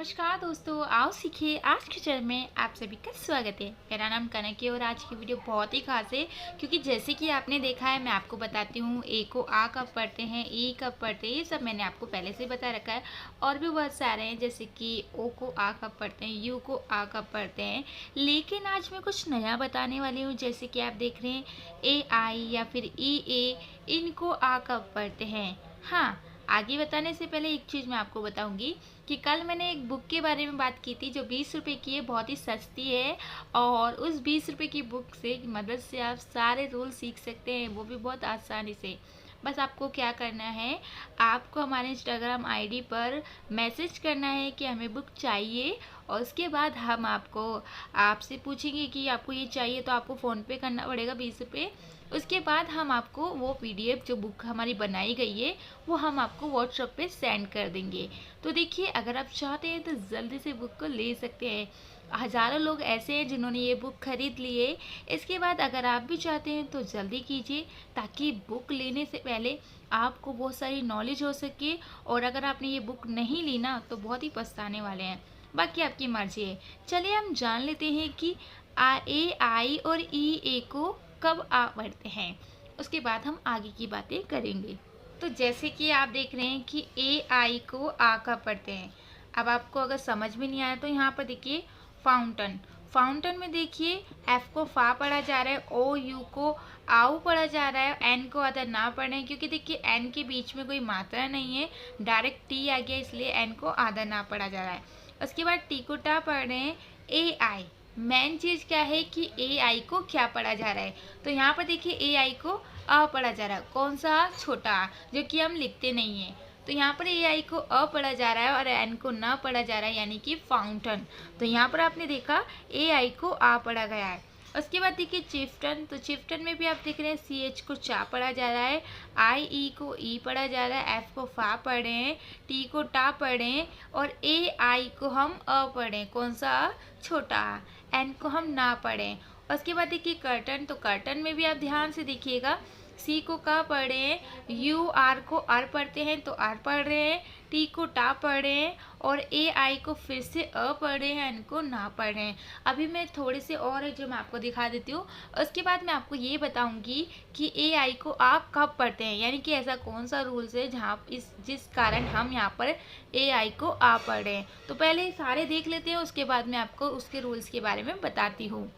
नमस्कार दोस्तों, आओ सीखिए। आज के चैनल में आप सभी का स्वागत है। मेरा नाम कनक है और आज की वीडियो बहुत ही खास है क्योंकि जैसे कि आपने देखा है, मैं आपको बताती हूँ ए को आ कब पढ़ते हैं, ई कब पढ़ते हैं, ये सब मैंने आपको पहले से बता रखा है। और भी बहुत सारे हैं जैसे कि ओ को आ कब पढ़ते हैं, यू को आ कब पढ़ते हैं। लेकिन आज मैं कुछ नया बताने वाली हूँ। जैसे कि आप देख रहे हैं ए आई या फिर ई ए, इनको आ कब पढ़ते हैं। हाँ, आगे बताने से पहले एक चीज़ मैं आपको बताऊंगी कि कल मैंने एक बुक के बारे में बात की थी जो 20 रुपये की है, बहुत ही सस्ती है। और उस 20 रुपये की बुक से मदद से आप सारे रूल सीख सकते हैं, वो भी बहुत आसानी से। बस आपको क्या करना है, आपको हमारे इंस्टाग्राम आईडी पर मैसेज करना है कि हमें बुक चाहिए। और उसके बाद हम आपसे पूछेंगे कि आपको ये चाहिए, तो आपको फ़ोन पे करना पड़ेगा 20 रुपये। उसके बाद हम आपको वो पीडीएफ जो बुक हमारी बनाई गई है वो हम आपको व्हाट्सएप पे सेंड कर देंगे। तो देखिए, अगर आप चाहते हैं तो जल्दी से बुक को ले सकते हैं। हज़ारों लोग ऐसे हैं जिन्होंने ये बुक खरीद ली है। इसके बाद अगर आप भी चाहते हैं तो जल्दी कीजिए, ताकि बुक लेने से पहले आपको बहुत सारी नॉलेज हो सके। और अगर आपने ये बुक नहीं ली ना तो बहुत ही पछताने वाले हैं। बाकी आपकी मर्जी है। चलिए हम जान लेते हैं कि ए आई और ई ए को कब आ पढ़ते हैं। उसके बाद हम आगे की बातें करेंगे। तो जैसे कि आप देख रहे हैं कि ए आई को आ कब पढ़ते हैं। अब आपको अगर समझ में नहीं आया तो यहाँ पर देखिए फाउंटन। फाउंटन में देखिए एफ को फा पढ़ा जा रहा है, ओ यू को आऊ पढ़ा जा रहा है, एन को अदर ना पढ़े क्योंकि देखिए एन के बीच में कोई मात्रा नहीं है, डायरेक्ट टी आ गया, इसलिए एन को आदर ना पढ़ा जा रहा है। उसके बाद टी को टा पढ़ रहे हैं। ए आई, मेन चीज़ क्या है कि ए आई को क्या पढ़ा जा रहा है। तो यहाँ पर देखिए ए आई को अ पढ़ा जा रहा है, कौन सा, छोटा आ, जो कि हम लिखते नहीं हैं। तो यहाँ पर ए आई को अ पढ़ा जा रहा है और एन को न पढ़ा जा रहा है, यानी कि फाउंटन। तो यहाँ पर आपने देखा ए आई को आ पढ़ा गया है। उसके बाद देखिए चिफ्टन। तो चिफ्टन में भी आप देख रहे हैं सी एच को चा पढ़ा जा रहा है, आई ई को ई पढ़ा जा रहा है, एफ को फा पढ़े हैं, टी को टा पढ़े हैं और ए आई को हम अ पढ़ें, कौन सा, छोटा आ, एन को हम ना पढ़ें। उसके बाद देखिए कर्टन। तो कर्टन में भी आप ध्यान से देखिएगा, सी को का पढ़ रहे हैं, यू आर को आर पढ़ते हैं तो आर पढ़ रहे हैं, टी को टा पढ़ रहे हैं और ए आई को फिर से अ पढ़ रहे हैं, एन को ना पढ़ रहे हैं। अभी मैं थोड़े से और है जो मैं आपको दिखा देती हूँ। उसके बाद मैं आपको ये बताऊंगी कि ए आई को आप कब पढ़ते हैं, यानी कि ऐसा कौन सा रूल्स है जहाँ जिस कारण हम यहाँ पर ए आई को आ पढ़ रहे हैं। तो पहले सारे देख लेते हैं, उसके बाद मैं आपको उसके रूल्स के बारे में बताती हूँ।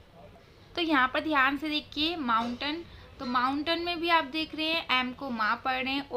तो यहाँ पर ध्यान से देखिए माउंटन। तो माउंटन में भी आप देख रहे हैं एम को माँ पढ़ रहे हैं,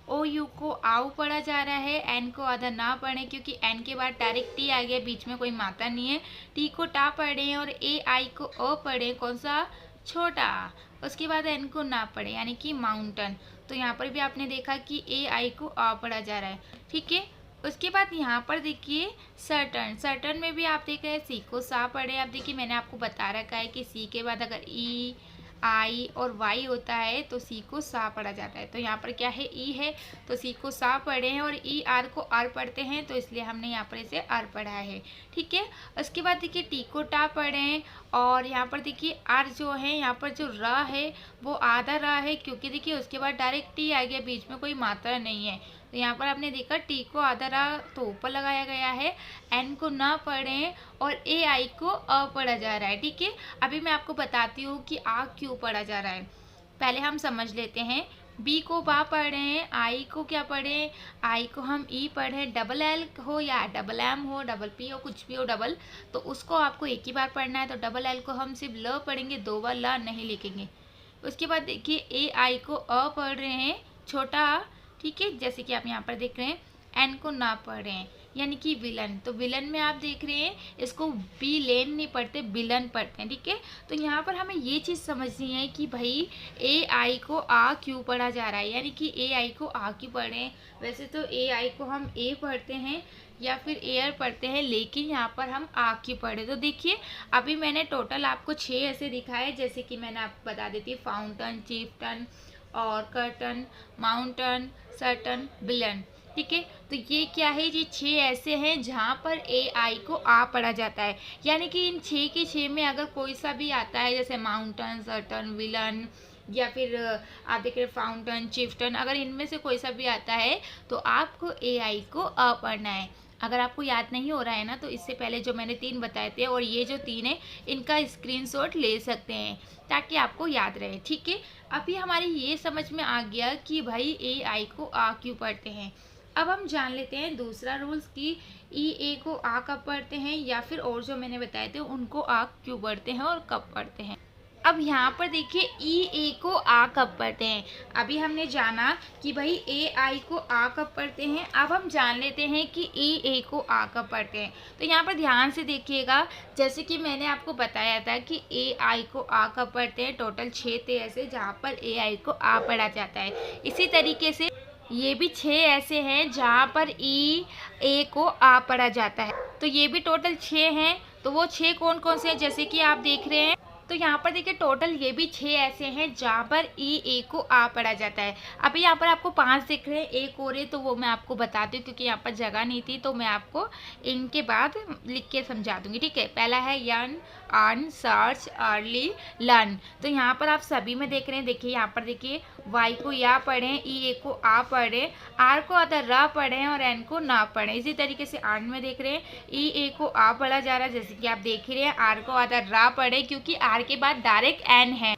ओ यू को आऊ पढ़ा जा रहा है, एन को आधा ना पढ़ें क्योंकि एन के बाद डायरेक्ट टी आ गया, बीच में कोई मात्रा नहीं है, टी को टा पढ़े हैं और ए आई को अ पढ़े, कौन सा, छोटा आ। उसके बाद एन को ना पढ़े, यानी कि माउंटन। तो यहाँ पर भी आपने देखा कि ए आई को आ पढ़ा जा रहा है, ठीक है। उसके बाद यहाँ पर देखिए सर्टन। सर्टन में भी आप देख रहे हैं सी को सा पढ़े। आप देखिए मैंने आपको बता रखा है कि सी के बाद अगर ई आई और वाई होता है तो सी को सा पढ़ा जाता है। तो यहाँ पर क्या है, ई है तो सी को सा पढ़े हैं और ई आर को आर पढ़ते हैं, तो इसलिए हमने यहाँ पर इसे आर पढ़ा है, ठीक है। उसके बाद देखिए टी को टा पढ़े हैं और यहाँ पर देखिए आर जो है, यहाँ पर जो र है वो आधा र है क्योंकि देखिए उसके बाद डायरेक्ट टी आ गया, बीच में कोई मात्रा नहीं है। तो यहाँ पर आपने देखा टी को आधा रा तो ऊपर लगाया गया है, एन को ना पढ़ें और ए आई को अ पढ़ा जा रहा है, ठीक है। अभी मैं आपको बताती हूँ कि आ क्यों पढ़ा जा रहा है। पहले हम समझ लेते हैं। बी को बा पढ़ रहे हैं, आई को क्या पढ़ें, आई को हम ई पढ़ें, डबल एल हो या डबल एम हो, डबल पी हो, कुछ भी हो डबल, तो उसको आपको एक ही बार पढ़ना है। तो डबल एल को हम सिर्फ ल पढ़ेंगे, दो बार ला नहीं लिखेंगे। उसके बाद देखिए ए आई को अ पढ़ रहे हैं, छोटा आ, ठीक है, जैसे कि आप यहाँ पर देख रहे हैं। एन को ना पढ़ रहे हैं, यानी कि विलन। तो विलन में आप देख रहे हैं इसको बी लेन नहीं पढ़ते, विलन पढ़ते हैं, ठीक है। तो यहाँ पर हमें ये चीज़ समझनी है कि भाई ए आई को आ क्यों पढ़ा जा रहा है, यानी कि ए आई को आ क्यों पढ़ रहे हैं। वैसे तो ए आई को हम ए पढ़ते हैं या फिर एयर पढ़ते हैं, लेकिन यहाँ पर हम आ क्यों पढ़े। तो देखिए अभी मैंने टोटल आपको 6 ऐसे दिखाए, जैसे कि मैंने आपको बता देती फाउंटन, चिफ्टन और कर्टन, माउंटन, सर्टन, विलन, ठीक है। तो ये क्या है, ये 6 ऐसे हैं जहाँ पर ए आई को आ पढ़ा जाता है, यानी कि इन 6 के 6 में अगर कोई सा भी आता है, जैसे माउंटन, सर्टन, विलन या फिर आप देख रहे फाउंटन, चिफ्टन, अगर इनमें से कोई सा भी आता है तो आपको ए आई को अ पढ़ना है। अगर आपको याद नहीं हो रहा है ना, तो इससे पहले जो मैंने 3 बताए थे और ये जो 3 है, इनका स्क्रीनशॉट ले सकते हैं ताकि आपको याद रहे। ठीक है, अभी हमारी ये समझ में आ गया कि भाई ए आई को आ क्यों पढ़ते हैं। अब हम जान लेते हैं दूसरा रूल्स कि ई ए को आ कब पढ़ते हैं, या फिर और जो मैंने बताए थे उनको आ क्यों पढ़ते हैं और कब पढ़ते हैं। अब यहाँ पर देखिए ई ए को आ कब पढ़ते हैं। अभी हमने जाना कि भाई ए आई को आ कब पढ़ते हैं। अब हम जान लेते हैं कि ई ए को आ कब पढ़ते हैं। तो यहाँ पर ध्यान से देखिएगा, जैसे कि मैंने आपको बताया था कि ए आई को आ कब पढ़ते हैं। टोटल 6 थे ऐसे जहाँ पर ए आई को आ पढ़ा जाता है। इसी तरीके से ये भी 6 ऐसे हैं जहाँ पर ई ए को आ पढ़ा जाता है। तो ये भी टोटल 6 हैं। तो वो 6 कौन कौन से हैं, जैसे कि आप देख रहे हैं। तो यहाँ पर देखिए टोटल ये भी 6 ऐसे हैं जहाँ पर ई ए को आ पढ़ा जाता है। अभी यहाँ पर आपको 5 दिख रहे हैं, एक और है तो वो मैं आपको बताती हूँ क्योंकि यहाँ पर जगह नहीं थी, तो मैं आपको इनके बाद लिख के समझा दूंगी। ठीक है, पहला है यन, अर्न, सर्च, अर्ली, लर्न। तो यहाँ पर आप सभी में देख रहे हैं। देखिए यहाँ पर देखिए वाई को या पढ़ें, ई ए को आ पढ़ें, आर को अदर रा पढ़ें और एन को ना पढ़ें। इसी तरीके से अर्न में देख रहे हैं ई ए को आ पढ़ा जा रहा है, जैसे कि आप देख ही रहे हैं। आर को अदर रा पढ़ें क्योंकि आर के बाद डायरेक्ट एन है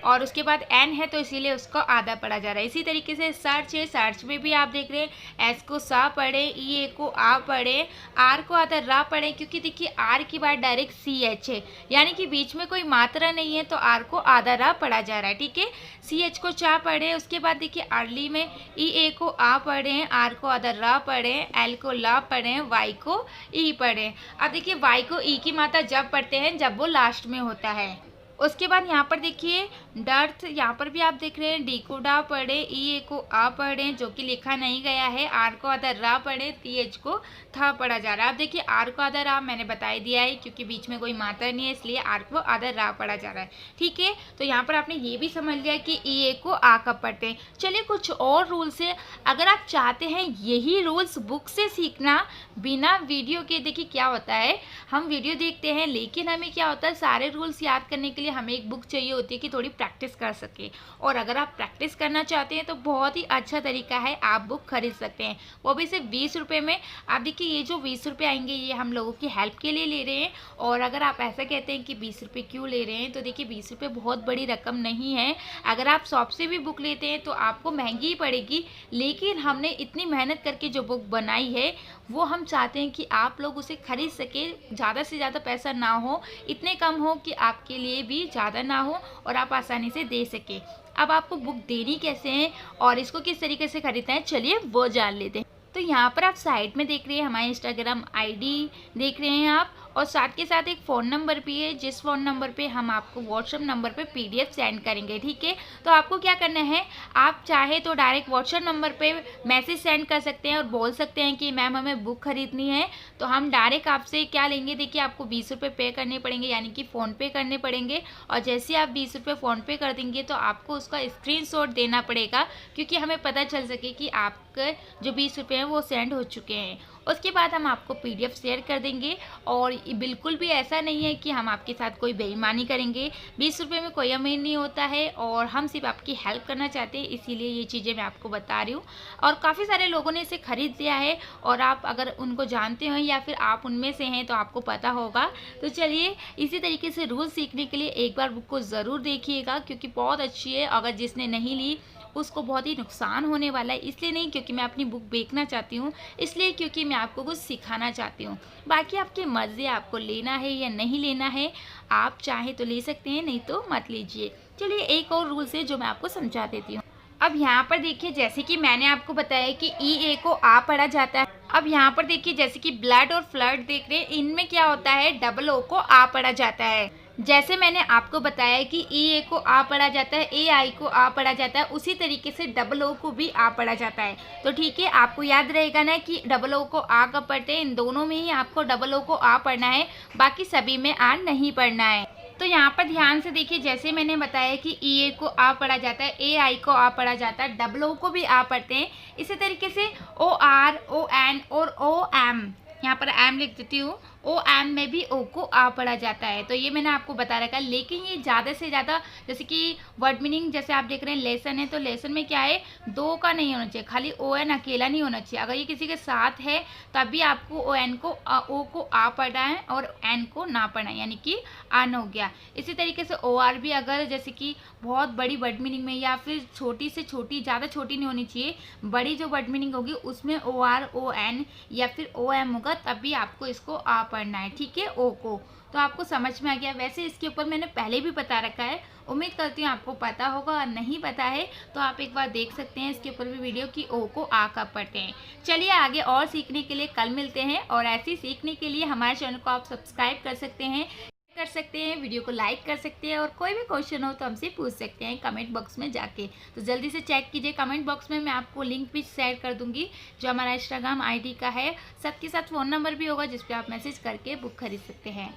और उसके बाद एन है, तो इसीलिए उसको आधा पढ़ा जा रहा है। इसी तरीके से सर्च है, सर्च में भी आप देख रहे हैं एस को सा पढ़े, ई ए को आ पढ़े, आर को आधा रा पढ़े क्योंकि देखिए आर की बात डायरेक्ट सी एच है, यानी कि बीच में कोई मात्रा नहीं है, तो आर को आधा रा पढ़ा जा रहा है। ठीक है, सी एच को चा पढ़े। उसके बाद देखिए अर्ली में ई ए को आ पढ़े, आर को आधा रा पढ़े, एल को ला पढ़े, वाई को ई पढ़े। अब देखिए वाई को ई की मात्रा जब पढ़ते हैं जब वो लास्ट में होता है। उसके बाद यहाँ पर देखिए डर्थ, यहाँ पर भी आप देख रहे हैं डी को डा पढ़े, ई ए को आ पढ़े जो कि लिखा नहीं गया है, आर को आधा रा पढ़े, टी एच को था पढ़ा जा रहा है। अब देखिए आर को आधा रा मैंने बता दिया है क्योंकि बीच में कोई मात्रा नहीं है, इसलिए आर को आधा रा पढ़ा जा रहा है। ठीक है, तो यहाँ पर आपने ये भी समझ लिया कि ई ए को आ कब पढ़ते हैं। चलिए कुछ और रूल्स है, अगर आप चाहते हैं यही रूल्स बुक से सीखना बिना वीडियो के, देखिए क्या होता है हम वीडियो देखते हैं लेकिन हमें क्या होता है सारे रूल्स याद करने के लिए हमें एक बुक चाहिए होती है कि थोड़ी प्रैक्टिस कर सके। और अगर आप प्रैक्टिस करना चाहते हैं तो बहुत ही अच्छा तरीका है, आप बुक खरीद सकते हैं, वो भी सिर्फ 20 रुपये में। आप देखिए ये जो 20 रुपये आएंगे ये हम लोगों की हेल्प के लिए ले रहे हैं। और अगर आप ऐसा कहते हैं कि 20 रुपये क्यों ले रहे हैं, तो देखिए 20 रुपये बहुत बड़ी रकम नहीं है। अगर आप शॉप से भी बुक लेते हैं तो आपको महंगी ही पड़ेगी, लेकिन हमने इतनी मेहनत करके जो बुक बनाई है वो हम चाहते हैं कि आप लोग उसे खरीद सके, ज़्यादा से ज़्यादा पैसा ना हो, इतने कम हो कि आपके लिए भी ज़्यादा ना हो और आप आसानी से दे सके। अब आपको बुक देनी कैसे है और इसको किस तरीके से खरीदना है, चलिए वो जान लेते हैं। तो यहाँ पर आप साइड में देख रहे हैं हमारे इंस्टाग्राम आईडी देख रहे हैं आप, और साथ के साथ एक फ़ोन नंबर भी है जिस फ़ोन नंबर पे हम आपको व्हाट्सएप नंबर पे पीडीएफ सेंड करेंगे। ठीक है, तो आपको क्या करना है, आप चाहे तो डायरेक्ट व्हाट्सएप नंबर पे मैसेज सेंड कर सकते हैं और बोल सकते हैं कि मैम हमें बुक खरीदनी है, तो हम डायरेक्ट आपसे क्या लेंगे, देखिए आपको 20 रुपये पे करने पड़ेंगे, यानी कि फ़ोनपे करने पड़ेंगे। और जैसे आप 20 रुपये फ़ोनपे कर देंगे तो आपको उसका स्क्रीनशॉट देना पड़ेगा क्योंकि हमें पता चल सके कि आपके जो 20 रुपये हैं वो सेंड हो चुके हैं। उसके बाद हम आपको पीडीएफ शेयर कर देंगे। और बिल्कुल भी ऐसा नहीं है कि हम आपके साथ कोई बेईमानी करेंगे, 20 रुपये में कोई अमीर नहीं होता है और हम सिर्फ आपकी हेल्प करना चाहते हैं, इसीलिए ये चीज़ें मैं आपको बता रही हूँ। और काफ़ी सारे लोगों ने इसे खरीद लिया है और आप अगर उनको जानते हो या फिर आप उनमें से हैं तो आपको पता होगा। तो चलिए इसी तरीके से रूल सीखने के लिए एक बार बुक को ज़रूर देखिएगा क्योंकि बहुत अच्छी है। अगर जिसने नहीं ली उसको बहुत ही नुकसान होने वाला है, इसलिए नहीं क्योंकि मैं अपनी बुक बेचना चाहती हूँ, इसलिए क्योंकि मैं आपको कुछ सिखाना चाहती हूँ। बाकी आपकी मर्ज़ी, आपको लेना है या नहीं लेना है, आप चाहे तो ले सकते हैं, नहीं तो मत लीजिए। चलिए एक और रूल्स है जो मैं आपको समझा देती हूँ। अब यहाँ पर देखिए जैसे कि मैंने आपको बताया कि ई ए को आ पढ़ा जाता है। अब यहाँ पर देखिए जैसे कि ब्लड और फ्लड देख रहे हैं, इनमें क्या होता है, डबल ओ को आ पढ़ा जाता है। जैसे मैंने आपको बताया कि ई ए को आ पढ़ा जाता है, ए आई को आ पढ़ा जाता है, उसी तरीके से डबल ओ को भी आ पढ़ा जाता है। तो ठीक है, आपको याद रहेगा ना कि डबल ओ को आ कब पढ़ते हैं, इन दोनों में ही आपको डबल ओ को आ पढ़ना है, बाकी सभी में आ नहीं पढ़ना है। तो यहाँ पर ध्यान से देखिए, जैसे मैंने बताया कि ई ए को आ पढ़ा जाता है, ए आई को आ पढ़ा जाता है, डबल ओ को भी आ पढ़ते हैं। इसी तरीके से ओ आर, ओ एन और ओ एम, यहाँ पर एम लिख देती हूँ, ओ एम में भी ओ को आ पढ़ा जाता है। तो ये मैंने आपको बता रखा है। लेकिन ये ज़्यादा से ज़्यादा, जैसे कि वर्ड मीनिंग जैसे आप देख रहे हैं लेसन है, तो लेसन में क्या है, दो का नहीं होना चाहिए, खाली ओ एन अकेला नहीं होना चाहिए। अगर ये किसी के साथ है तभी आपको ओ एन को ओ को आ पढ़ना है और एन को ना पढ़ना है, यानी कि आन हो गया। इसी तरीके से ओ आर भी अगर जैसे कि बहुत बड़ी वर्ड मीनिंग में या फिर छोटी से छोटी, ज़्यादा छोटी नहीं होनी चाहिए, बड़ी जो वर्ड मीनिंग होगी उसमें ओ आर ओ एन या फिर ओ एम होगा, तभी आपको इसको आ पढ़ना है, ठीक है, ओ को। तो आपको समझ में आ गया। वैसे इसके ऊपर मैंने पहले भी बता रखा है, उम्मीद करती हूँ आपको पता होगा, और नहीं पता है तो आप एक बार देख सकते हैं इसके ऊपर भी वीडियो कि ओ को आ कब पढ़ते हैं। चलिए आगे और सीखने के लिए कल मिलते हैं, और ऐसे सीखने के लिए हमारे चैनल को आप सब्सक्राइब कर सकते हैं, वीडियो को लाइक कर सकते हैं, और कोई भी क्वेश्चन हो तो हमसे पूछ सकते हैं कमेंट बॉक्स में जाके। तो जल्दी से चेक कीजिए कमेंट बॉक्स में, मैं आपको लिंक भी शेयर कर दूंगी जो हमारा इंस्टाग्राम आईडी का है, साथ के साथ फ़ोन नंबर भी होगा जिस पे आप मैसेज करके बुक खरीद सकते हैं।